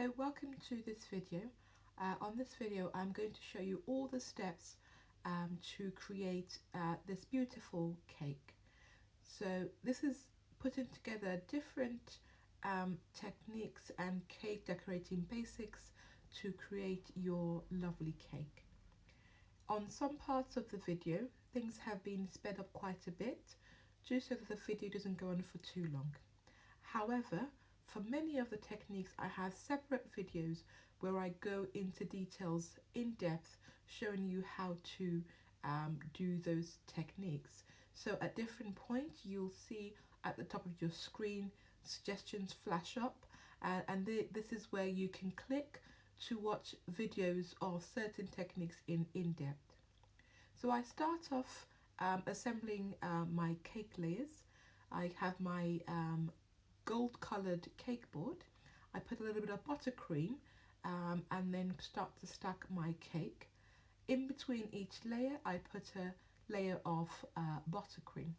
Hello, welcome to this video. On this video I'm going to show you all the steps to create this beautiful cake. So this is putting together different techniques and cake decorating basics to create your lovely cake. On some parts of the video things have been sped up quite a bit just so that the video doesn't go on for too long. However, for many of the techniques I have separate videos where I go into details in depth showing you how to do those techniques. So at different points you'll see at the top of your screen suggestions flash up and this is where you can click to watch videos of certain techniques in depth. So I start off assembling my cake layers. I have my gold coloured cake board. I put a little bit of buttercream and then start to stack my cake. In between each layer I put a layer of buttercream.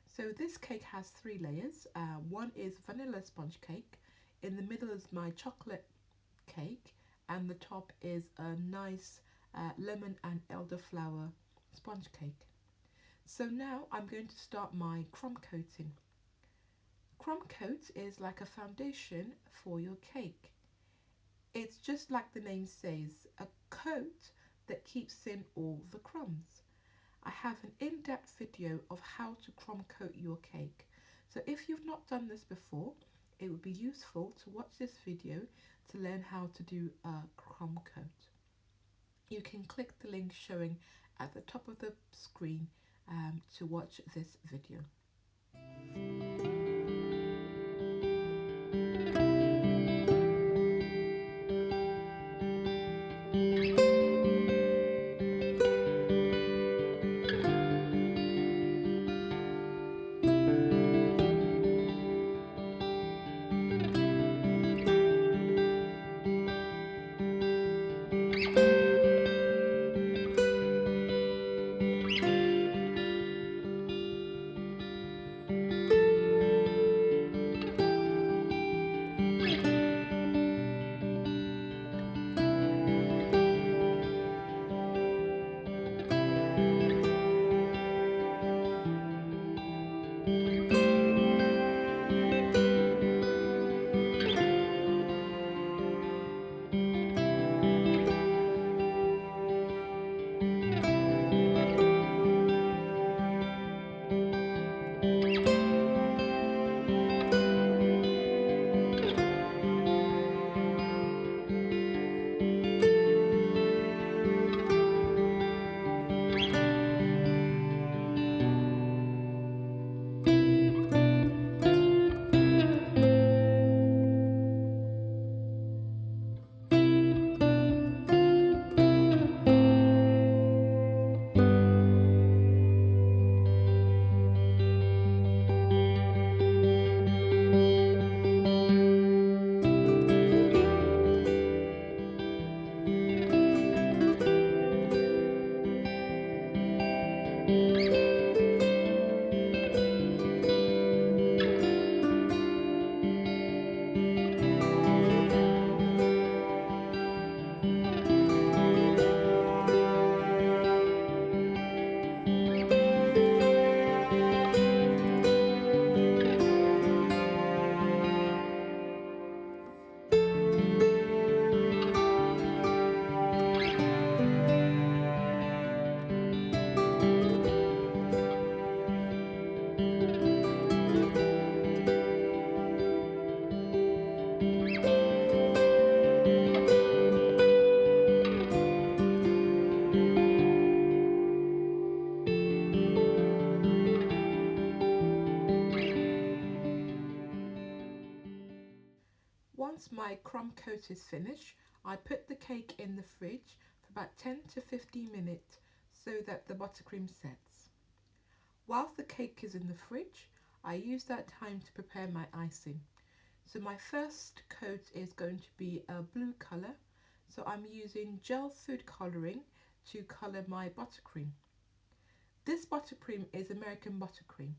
So this cake has three layers. One is vanilla sponge cake, in the middle is my chocolate cake, and the top is a nice lemon and elderflower sponge cake. So now I'm going to start my crumb coating. Crumb coat is like a foundation for your cake. It's just like the name says, a coat that keeps in all the crumbs. I have an in-depth video of how to crumb coat your cake. So if you've not done this before, it would be useful to watch this video to learn how to do a crumb coat. You can click the link showing at the top of the screen to watch this video. Once my crumb coat is finished, I put the cake in the fridge for about 10 to 15 minutes so that the buttercream sets. Whilst the cake is in the fridge, I use that time to prepare my icing. So my first coat is going to be a blue colour, so I'm using gel food colouring to colour my buttercream. This buttercream is American buttercream.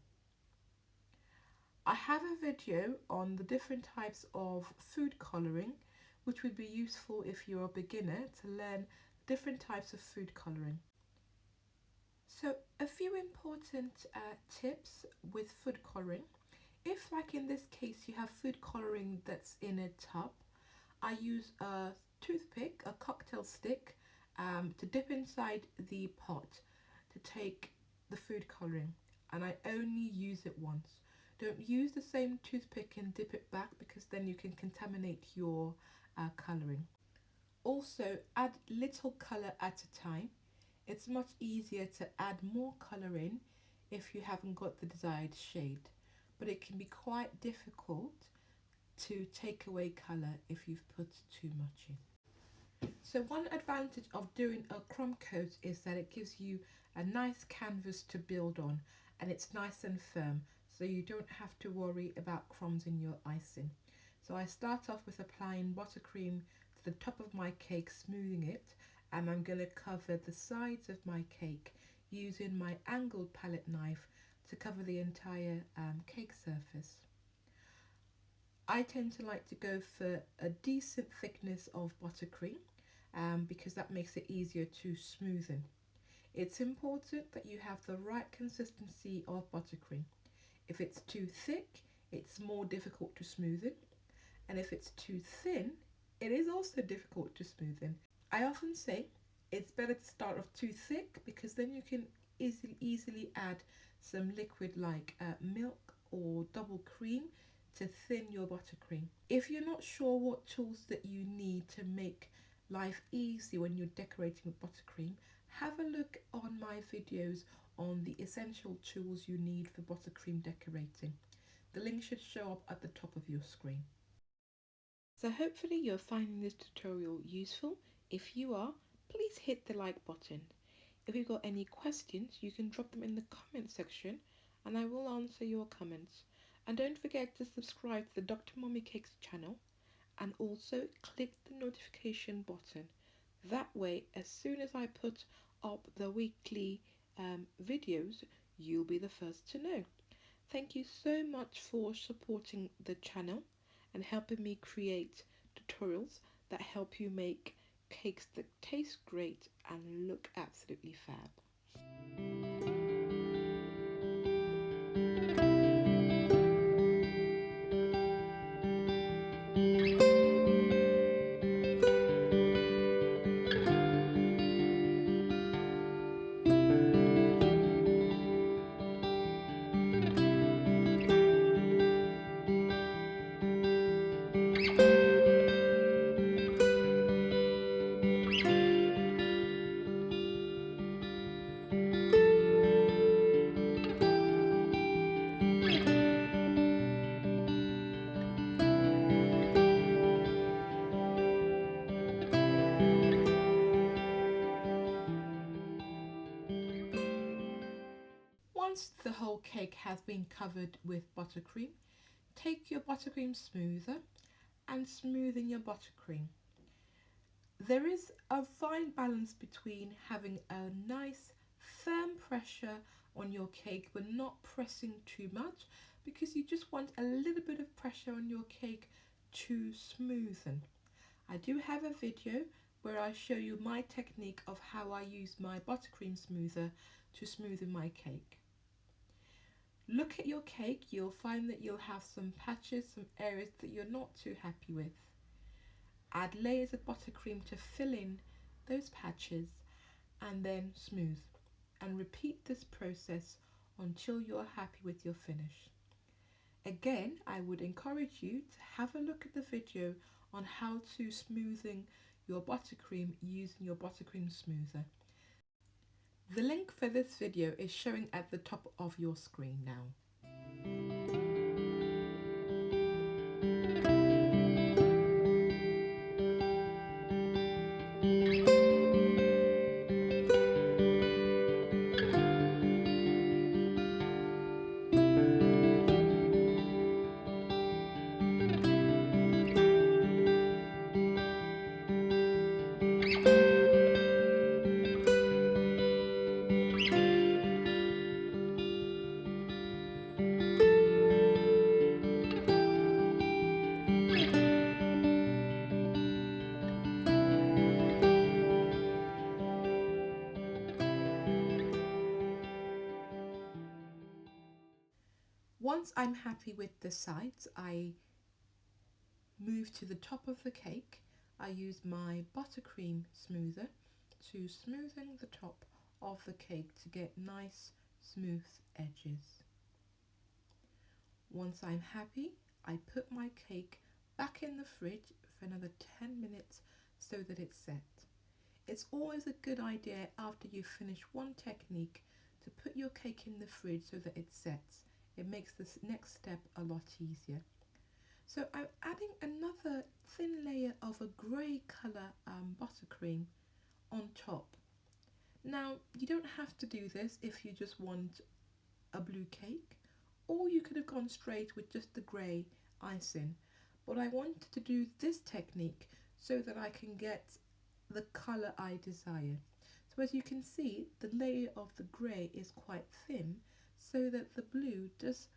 I have a video on the different types of food colouring which would be useful if you're a beginner to learn different types of food colouring. So a few important tips with food colouring. If, like in this case, you have food colouring that's in a tub, I use a toothpick, a cocktail stick, to dip inside the pot to take the food colouring, and I only use it once. Don't use the same toothpick and dip it back, because then you can contaminate your colouring. Also, add little colour at a time. It's much easier to add more colour in if you haven't got the desired shade, but it can be quite difficult to take away colour if you've put too much in. So one advantage of doing a crumb coat is that it gives you a nice canvas to build on, and it's nice and firm, so you don't have to worry about crumbs in your icing. So I start off with applying buttercream to the top of my cake, smoothing it, and I'm going to cover the sides of my cake using my angled palette knife to cover the entire cake surface. I tend to like to go for a decent thickness of buttercream because that makes it easier to smoothen. It's important that you have the right consistency of buttercream. If it's too thick, it's more difficult to smoothen, and if it's too thin, it is also difficult to smoothen. I often say it's better to start off too thick, because then you can easily add some liquid like milk or double cream to thin your buttercream. If you're not sure what tools that you need to make life easy when you're decorating with buttercream, have a look on my videos on the essential tools you need for buttercream decorating. The link should show up at the top of your screen. So hopefully you're finding this tutorial useful. If you are, please hit the like button. If you've got any questions, you can drop them in the comment section and I will answer your comments. And don't forget to subscribe to the DrMummyCakes channel, and also click the notification button. That way, as soon as I put up the weekly videos, you'll be the first to know. Thank you so much for supporting the channel and helping me create tutorials that help you make cakes that taste great and look absolutely fab. Once the whole cake has been covered with buttercream, take your buttercream smoother and smoothen your buttercream. There is a fine balance between having a nice firm pressure on your cake but not pressing too much, because you just want a little bit of pressure on your cake to smoothen. I do have a video where I show you my technique of how I use my buttercream smoother to smoothen my cake. Look at your cake, you'll find that you'll have some patches, some areas that you're not too happy with. Add layers of buttercream to fill in those patches and then smooth. And repeat this process until you're happy with your finish. Again, I would encourage you to have a look at the video on how to smoothen your buttercream using your buttercream smoother. The link for this video is showing at the top of your screen now. Once I'm happy with the sides, I move to the top of the cake. I use my buttercream smoother to smoothen the top of the cake to get nice smooth edges. Once I'm happy, I put my cake back in the fridge for another 10 minutes so that it's set. It's always a good idea after you finish one technique to put your cake in the fridge so that it sets. It makes this next step a lot easier. So I'm adding another thin layer of a grey colour buttercream on top. Now you don't have to do this if you just want a blue cake, or you could have gone straight with just the grey icing, but I wanted to do this technique so that I can get the colour I desire. So as you can see, the layer of the grey is quite thin so that the blue does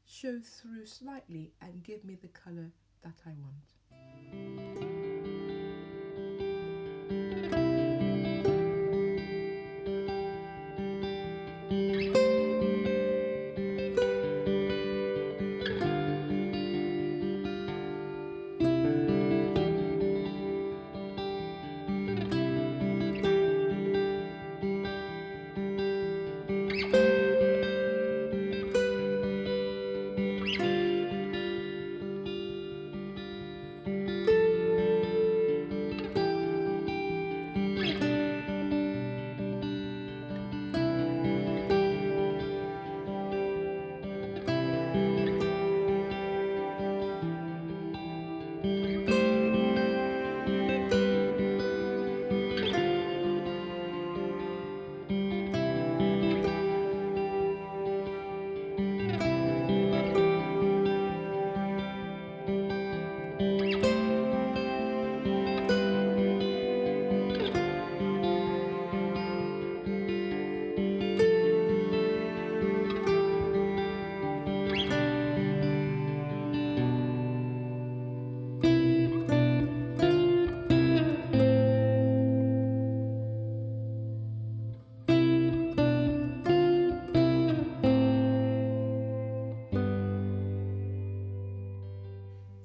show through slightly and give me the colour that I want.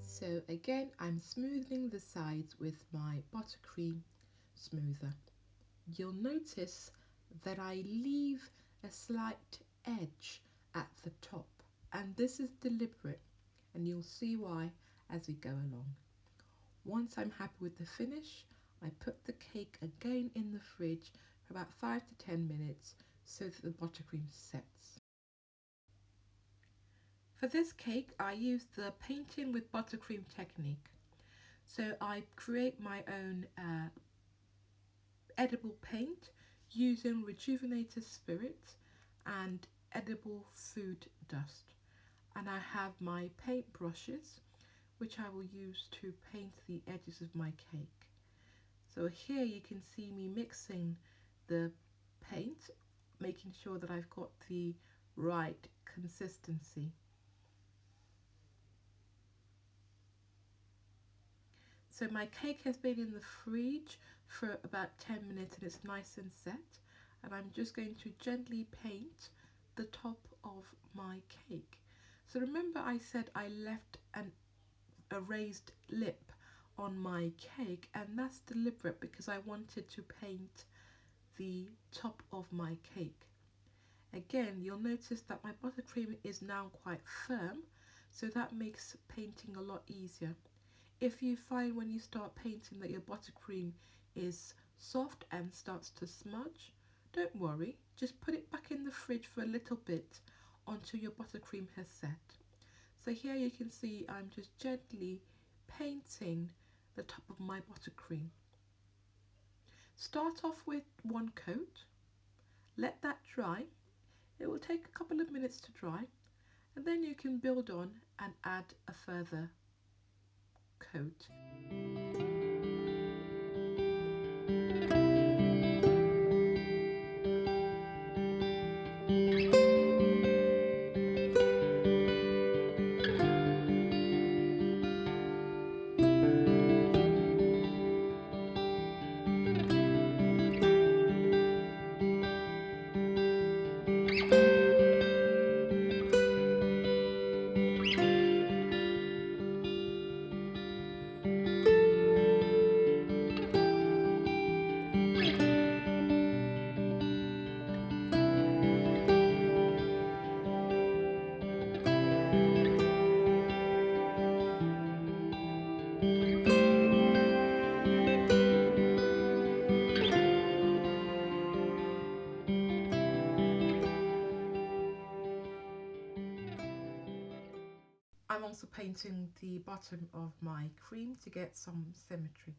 So again, I'm smoothing the sides with my buttercream smoother. You'll notice that I leave a slight edge at the top, and this is deliberate, and you'll see why as we go along. Once I'm happy with the finish, I put the cake again in the fridge for about 5 to 10 minutes so that the buttercream sets. For this cake, I used the painting with buttercream technique. So I create my own edible paint using rejuvenator spirit and edible food dust. And I have my paint brushes, which I will use to paint the edges of my cake. So here you can see me mixing the paint, making sure that I've got the right consistency. So my cake has been in the fridge for about 10 minutes and it's nice and set, and I'm just going to gently paint the top of my cake. So remember I said I left a raised lip on my cake, and that's deliberate because I wanted to paint the top of my cake. Again, you'll notice that my buttercream is now quite firm, so that makes painting a lot easier. If you find when you start painting that your buttercream is soft and starts to smudge, don't worry, just put it back in the fridge for a little bit until your buttercream has set. So here you can see I'm just gently painting the top of my buttercream. Start off with one coat, let that dry. It will take a couple of minutes to dry, and then you can build on and add a further coat. painting the bottom of my cream to get some symmetry.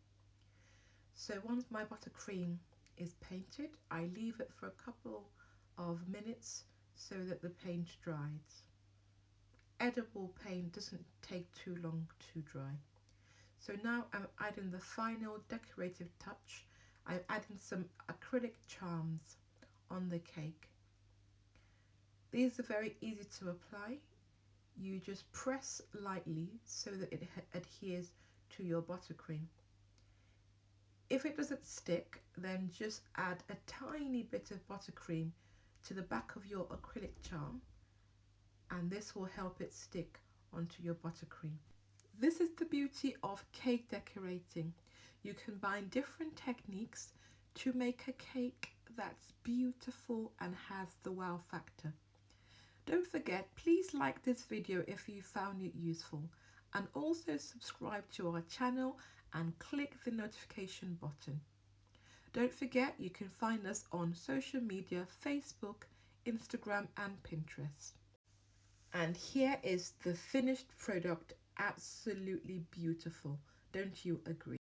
So once my buttercream is painted, I leave it for a couple of minutes so that the paint dries. Edible paint doesn't take too long to dry. So now I'm adding the final decorative touch. I'm adding some acrylic charms on the cake. These are very easy to apply. You just press lightly so that it adheres to your buttercream. If it doesn't stick, then just add a tiny bit of buttercream to the back of your acrylic charm, and this will help it stick onto your buttercream. This is the beauty of cake decorating. You combine different techniques to make a cake that's beautiful and has the wow factor. Don't forget, please like this video if you found it useful, and also subscribe to our channel and click the notification button. Don't forget, you can find us on social media, Facebook, Instagram and Pinterest. And here is the finished product, absolutely beautiful. Don't you agree?